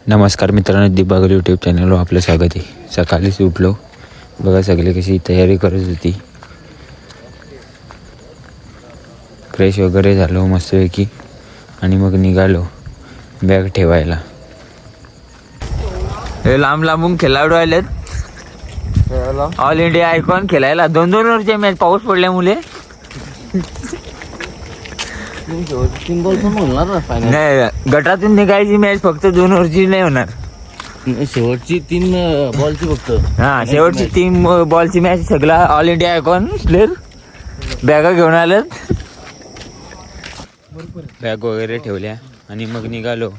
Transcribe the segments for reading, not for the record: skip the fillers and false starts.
नमस्कार मित्रांनो, दीपागल यूट्यूब चॅनलवर आपलं स्वागत आहे. सकाळीच उठलो बघा, सगळे कशी तयारी करत होती. फ्रेश वगैरे झालो मस्तपैकी आणि मग निघालो बॅग ठेवायला. हे लांब लांबून खेळाडू आलेत. ऑल इंडिया आयकॉन खेळायला 2-2 ओव्हरचे मॅच पाऊस पडल्यामुळे नाही, गटातून निघायची मॅच फक्त 2 ओव्हरची नाही होणार. शेवटची 3 बॉलची फक्त. हा, शेवटची 3 बॉलची मॅच. सगळा ऑल इंडिया आयकॉन प्लेअर बॅगा घेऊन आलेत. बॅग वगैरे ठेवल्या आणि मग निघालो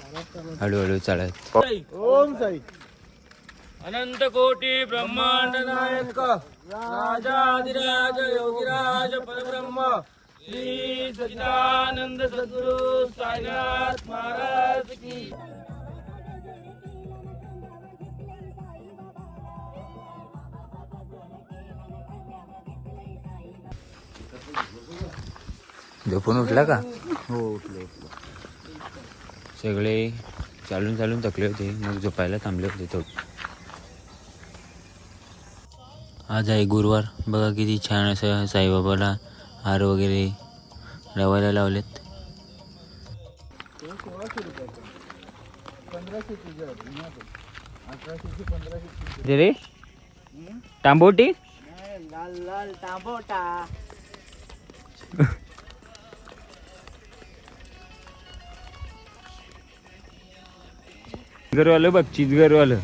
हळूहळू चालत. ओम साई अनंत कोटी ब्रह्मांड नायक राजाधिराज योगीराज परब्रह्म श्री सच्चिदानंद सद्गुरु साईनाथ महाराज की. झोपून उठला का? हो, उठलो. सगळे चालून चालून थकले होते, मग झोपायला थांबले होते थोडे. आज आहे गुरुवार. बघा किती छान असं साईबाबाला हार वगैरे लावायला लावलेत. रे तांबोटी लाल लाल तांबोटा. चीजगरवालं बघ, चीजगरवालं.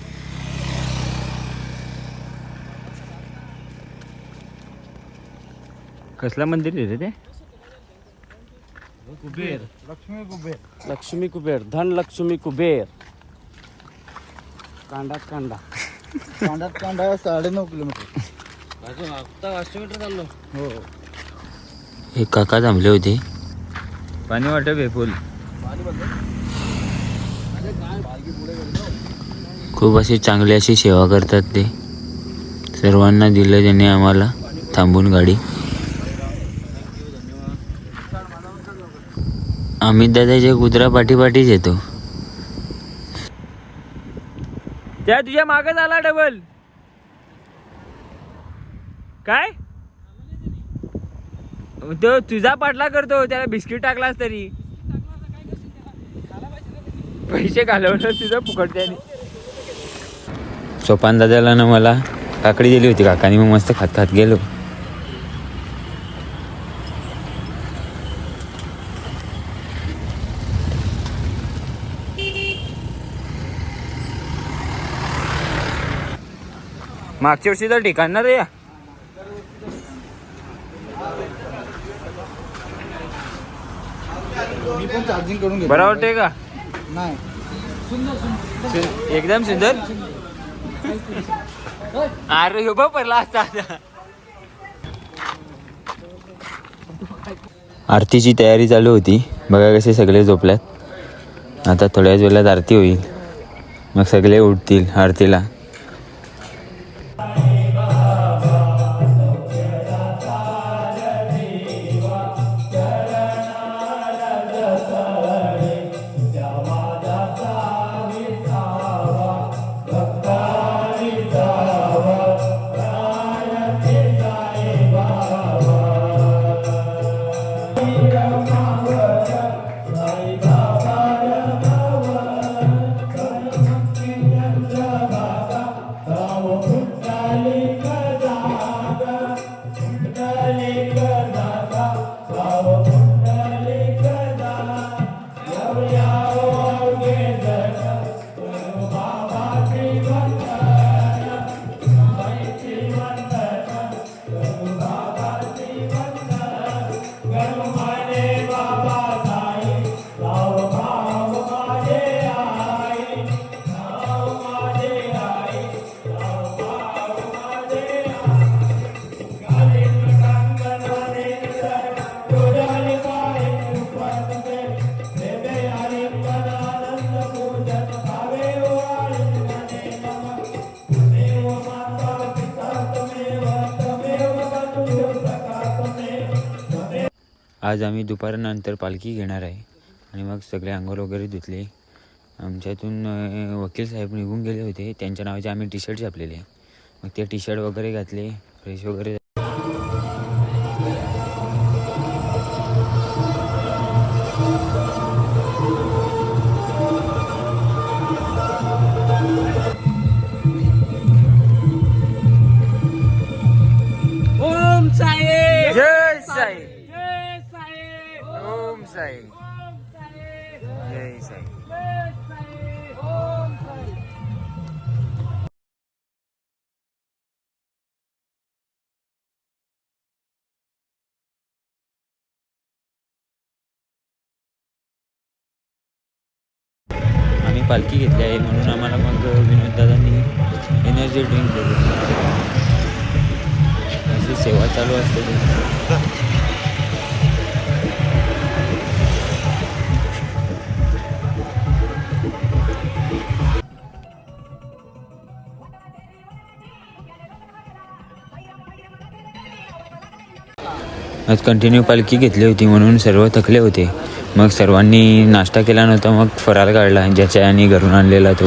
कसला मंदिर आहे रे ते? कुबेर, लक्ष्मी कुबेर, लक्ष्मी कुबेर, धन लक्ष्मी कुबेर. कांडात कांडा. कांडात कांडा 9.5 किलोमीटर. आता 500 मीटर चाललो. हो. एक काका थांबले होते. पाणी वाटप आहे फुल. खूप अशी चांगली अशी सेवा करतात ते. सर्वांना दिलं त्याने आम्हाला थांबून गाडी. अमित दादाच्या कुत्रा पाठीपाठीच येतो. त्या तुझ्या मागच आला डबल. काय तो तुझा पाठला करतो, त्याला बिस्किट टाकलास तरी पैसे घालवलं तुझं फुकट त्याने. सोपान दादाला ना मला काकडी दिली होती काकानी, मग मस्त खात खात गेलो. मागच्या वर्षी तर ठिकाण ना रे. मी पण चार्जिंग करून घेतो. बरं वाटतंय का? नाही. एकदम सुंदर. अरे हो बा पडला असता. आरतीची तयारी चालू होती. बघा कसे सगळे झोपल्यात. आता थोड्याच वेळात आरती होईल, मग सगळे उठतील आरतीला. आज आम्ही दुपारनंतर पालखी घेणार आहे आणि मग सगळे अंघोळ वगैरे धुतले आमच्यातून वकील साहेब निघून गेले होते, त्यांच्या नावाचे आम्ही टी शर्ट छापलेले. मग ते टी शर्ट वगैरे घातले, फ्रेश वगैरे. ओम साई जय साई, जय साई ओम साई, ओम साई जय साई. जय साई ओम साई. आम्ही पालखी घेतली आहे म्हणून आम्हाला मग विनोददादांनी एनर्जी ड्रिंक दिली. अशी सेवा चालू असते ती. आज कंटिन्यू पालखी घेतली होती म्हणून सर्व थकले होते. मग सर्वांनी नाश्ता केला नव्हता, मग फराळ काढला ज्याच्या आणि घरून आणलेला तो.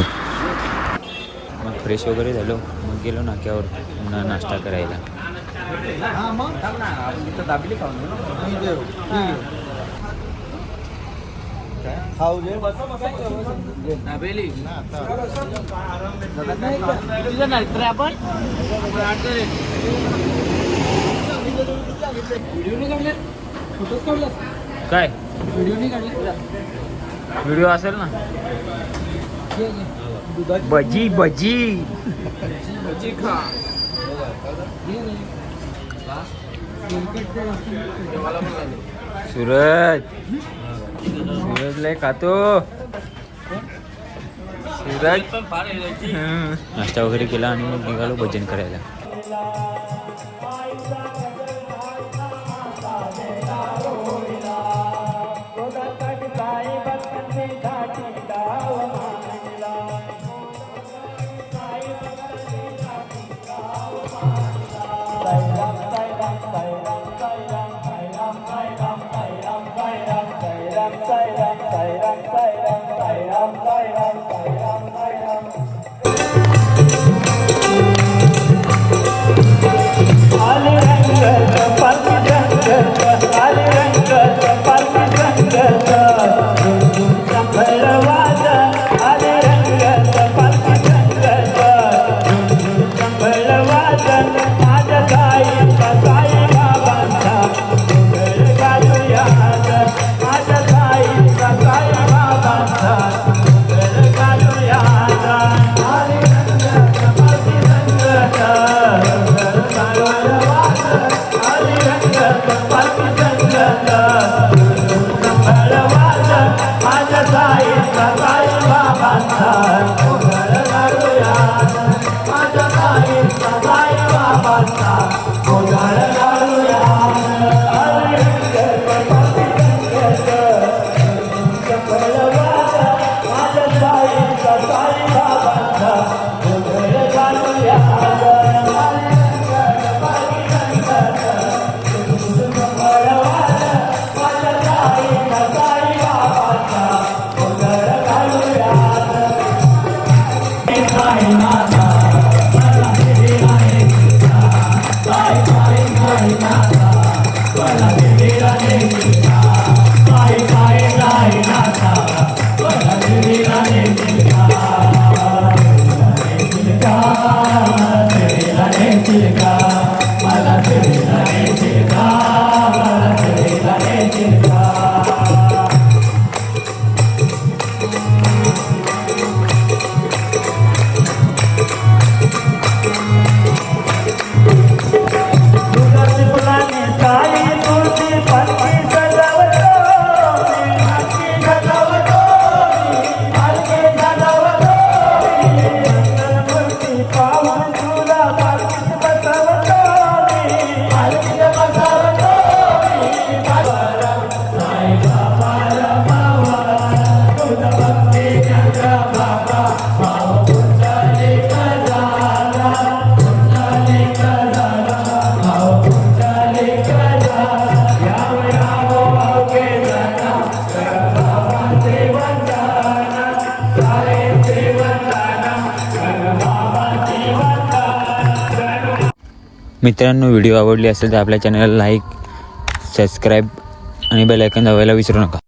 मग फ्रेश वगैरे झालो, मग गेलो नाक्यावर पुन्हा नाश्ता करायला. खाऊ दे काय व्हिडिओ असेल ना. भजी भजी खा. सूरज लय खातो. सूरज नाश्ता वगैरे केला आणि मग निघालो भजन करायला. मित्रांनो, व्हिडिओ आवडली असेल तर आपल्या चॅनलला लाईक, सबस्क्राईब आणि बेल आयकॉन दाबायला विसरू नका.